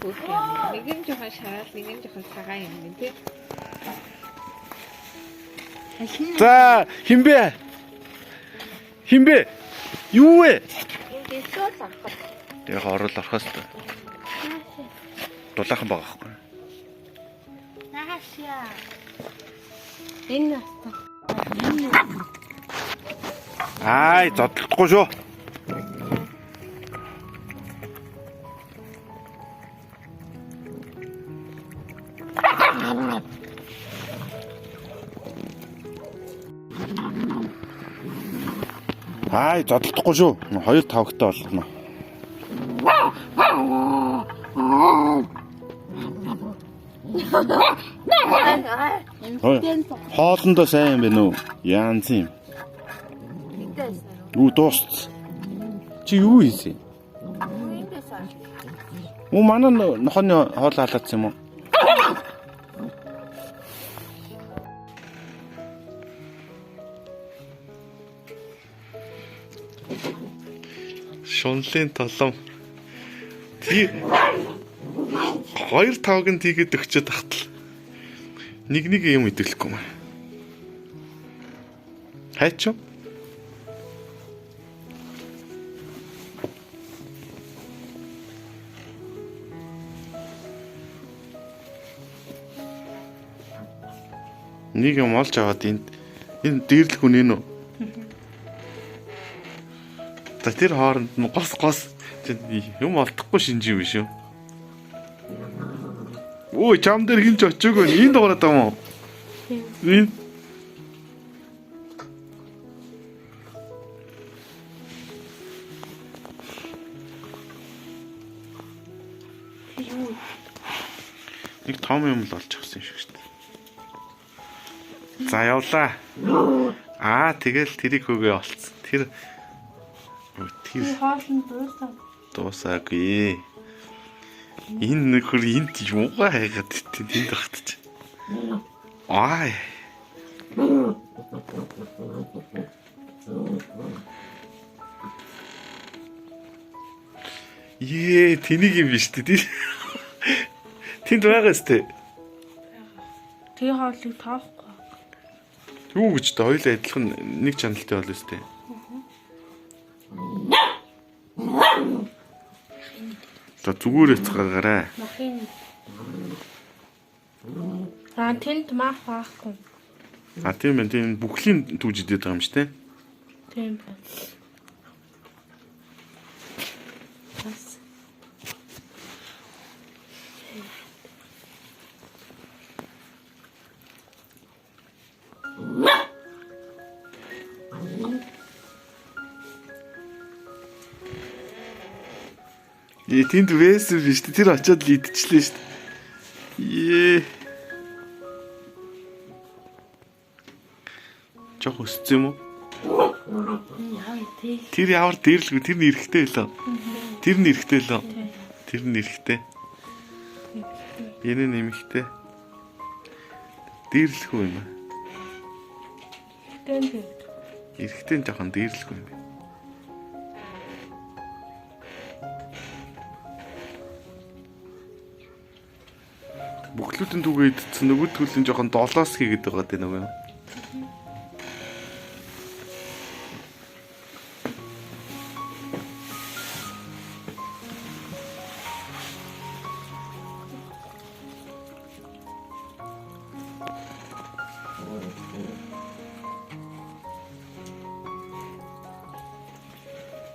хөөх юм. Нэг нь жоохон шарал, нэг нь жоохон цагаан юм гин тий. За хинбэ? Хинбэ? Юу вэ? Энд эсвэл авах. Яг орол орхоос та. Дулаахан байгаа байхгүй. Наашаа. Энэ настаа. Ай, зодлохгүй шүү. Ай, зодлохгүй шүү. 2-5-гтай болно. Хоолндоо сайн юм байна уу? Яанц юм. Юу дуусц. Чи юу хийсэн? Уу манай нохоны хоол халаацсан юм уу? Шунлын толом. Тий 2-5-г нь тийгээд өгчөөд тахтал. Нэг юм идэвлэхгүй маа. Хайч. Нэг юм олж аваад энэ дээрлэх хүн энэ үү? За тэр хооронд нь гос юм олдохгүй шинжив биш үү? Ой, чам дээр хинж очиог нь энд дуурайд байгаа юм уу? Энэ нэг том юм л олж авсан юм шиг шүү дээ. За явлаа. Тэгэл тэрийг хөгөө олцсон. Тэр хоолнд дуусаагүй. Энэ нөхөр энд юугаа хайгаад тэнд багтчих. Ай. Тэнийг юм биш үү? Тэнд байгаа сте. Тэгээ хоолыг таахгүй. Юу гэж та хоёул адилхан нэг чаналтай болоо сте. За зүгээр яцгаагаарай. Махын. Тэнд мах байхгүй. Тийм ээ, тийм бүхлийн түүж идээд байгаа юм шүү дээ. Тийм байна. Тэнд вэс биш үү? Тэр очиод л идчихлээ шүү дээ. Жох өссөн юм уу? Тэр ямар дээрлгүй, тэр нь эрэхтэй лөө. Тэр нь эрэхтэй лөө. Тэр нь эрэхтэй. Энэ нэмэхтэй. Дээрлэхгүй юм аа. Эрэхтэй нь жоохон дээрлэхгүй юм. Бүхлүүдэн түгээ идсэн нөгөө төлөв жоохон долоос хийгээд байгаа дээ нөгөө.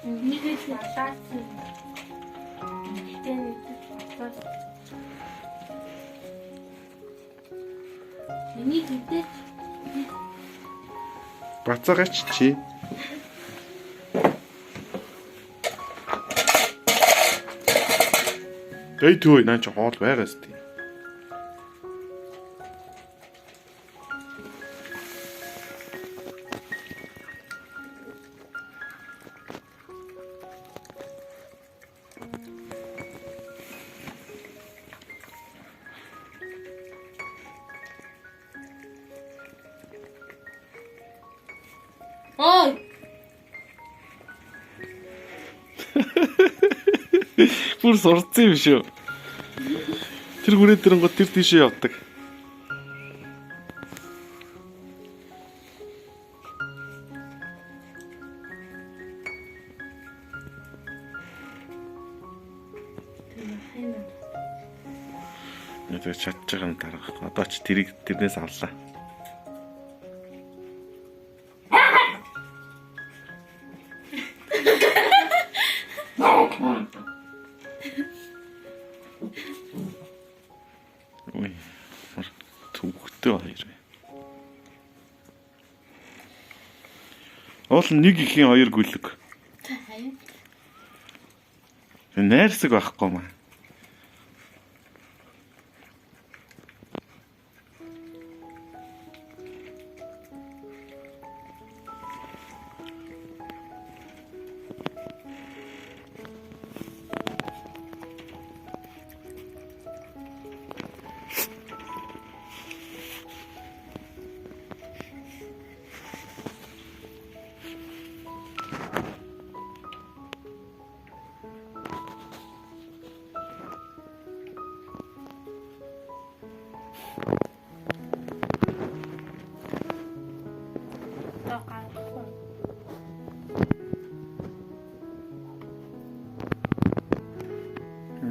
Нэгээс алаасан. Энийг идэж Бацаагач чи. Эй түү наа чи хоол байгаас тий. ой. Бүр сурцсан юм шүү. Тэр хүрээд ирэнгүүт тэр тийшээ явдаг. Яг чадж байгаа юм дараах. Одоо ч тэрийг тэрнээс авлаа. Ой. Төвхтэй хоёр. Уул нэг ихийн хоёр гүлэг. Найрсаг байхгүй маа.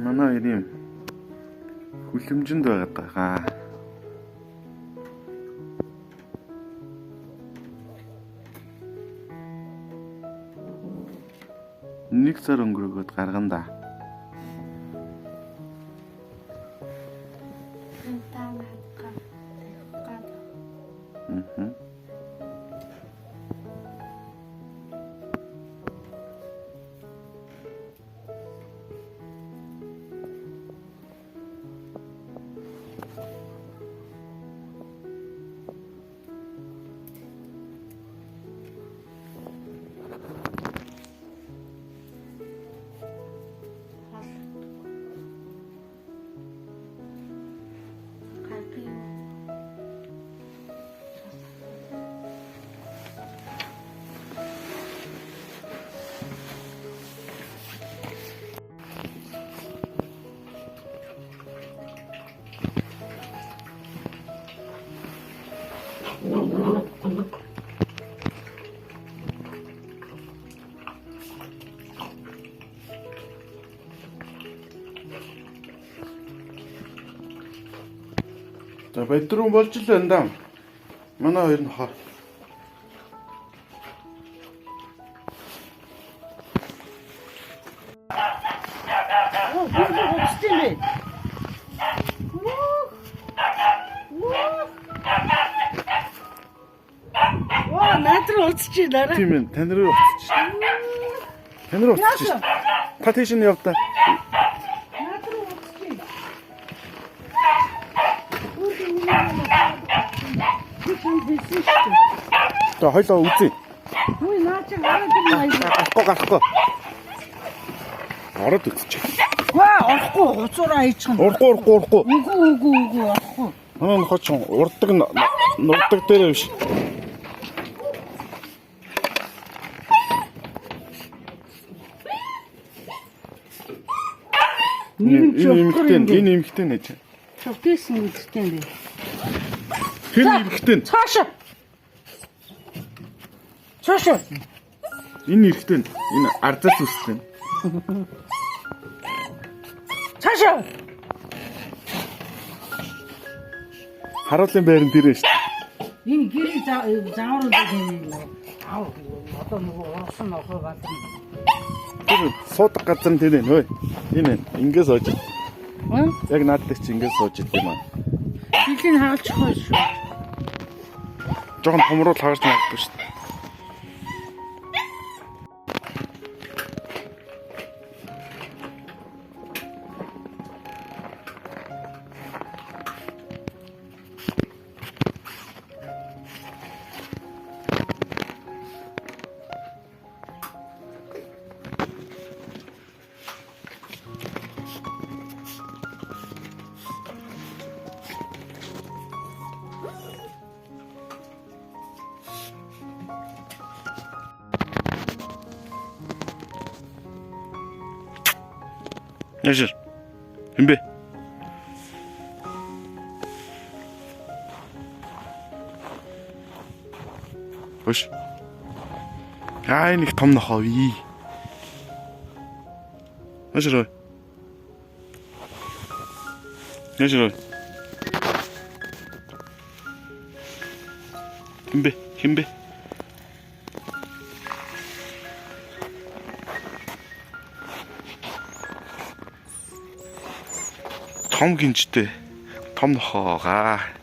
Манай ийм хүлэмжинд байгаад байгаа. Нэг сар өнгөрөөд гаргана да. За бедрум болж л байна да. Манай хоёр нь хаа. Надруу уцчих дараа. Тийм ээ, тань руу уцчих. Тань руу уцчих. Та тийш нь яв та. Надруу уцчих. За хойлоо үзье. Хөөе наач гараад ирнэ. Гарахгүй. Ороод үзчих. Гоо орохгүй уцаараа хийчих. Урахгүй. Үгүй орохгүй. Манай нөхөч урддаг нурдаг дээр биш. Энэ эмхтэй нэж. Шовтэйсэн үстэй юм бэ. Тэр эмхтэй. Цаашаа. Энэ эрэгтэй. Энэ ардаас үстэй. Цаашаа. Харуулын байран дээр шүү дээ. Энэ гэрээ заавар үгүй юм. Аа одоо нөгөө орсон нохоо бадан. Тэр суудаг газар нь тэр нэ. Энэ ингээс оож. Хм? Яг наадтай чи ингээс сууж идэв юм аа. Билийн хаалчих хойш шүү. Жохон хомруул хаагч магадгүй шүү дээ. Яшир. Хэмбэ. Хөөш. Нэг том нохоо ий. Хөөш. Хөөш. Химбэ. Том гинжтэй. Том нохоога.